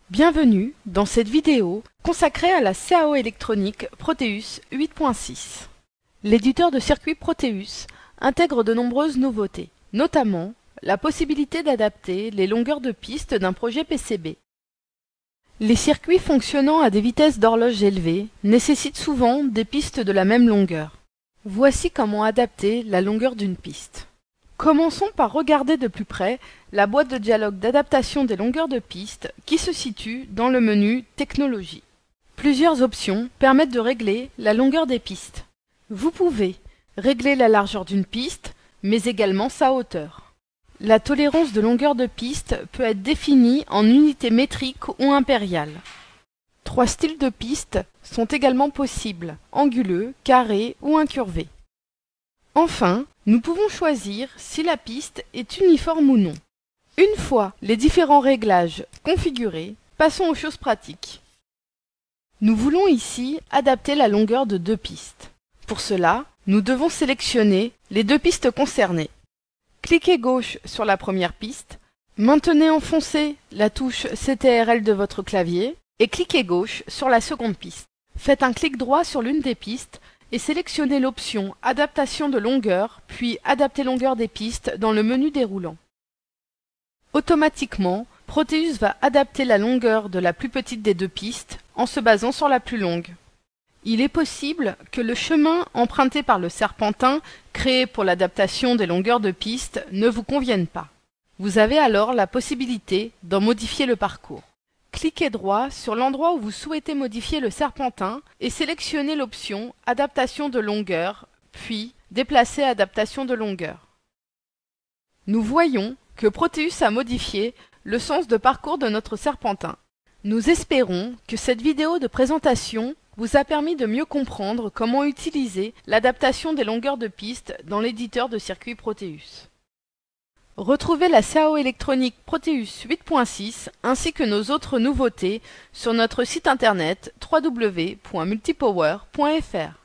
Bienvenue dans cette vidéo consacrée à la CAO électronique Proteus 8.6. L'éditeur de circuits Proteus intègre de nombreuses nouveautés, notamment la possibilité d'adapter les longueurs de piste d'un projet PCB. Les circuits fonctionnant à des vitesses d'horloge élevées nécessitent souvent des pistes de la même longueur. Voici comment adapter la longueur d'une piste. Commençons par regarder de plus près la boîte de dialogue d'adaptation des longueurs de piste qui se situe dans le menu Technologie. Plusieurs options permettent de régler la longueur des pistes. Vous pouvez régler la largeur d'une piste, mais également sa hauteur. La tolérance de longueur de piste peut être définie en unités métriques ou impériales. 3 styles de piste sont également possibles, anguleux, carré ou incurvé. Enfin, nous pouvons choisir si la piste est uniforme ou non. Une fois les différents réglages configurés, passons aux choses pratiques. Nous voulons ici adapter la longueur de 2 pistes. Pour cela, nous devons sélectionner les 2 pistes concernées. Cliquez gauche sur la première piste, maintenez enfoncé la touche CTRL de votre clavier et cliquez gauche sur la seconde piste. Faites un clic droit sur l'une des pistes et sélectionnez l'option Adaptation de longueur, puis Adapter longueur des pistes dans le menu déroulant. Automatiquement, Proteus va adapter la longueur de la plus petite des 2 pistes en se basant sur la plus longue. Il est possible que le chemin emprunté par le serpentin créé pour l'adaptation des longueurs de piste ne vous convienne pas. Vous avez alors la possibilité d'en modifier le parcours. Cliquez droit sur l'endroit où vous souhaitez modifier le serpentin et sélectionnez l'option Adaptation de longueur, puis Déplacer adaptation de longueur. Nous voyons que Proteus a modifié le sens de parcours de notre serpentin. Nous espérons que cette vidéo de présentation vous a permis de mieux comprendre comment utiliser l'adaptation des longueurs de piste dans l'éditeur de circuits Proteus. Retrouvez la CAO électronique Proteus 8.6 ainsi que nos autres nouveautés sur notre site internet www.multipower.fr.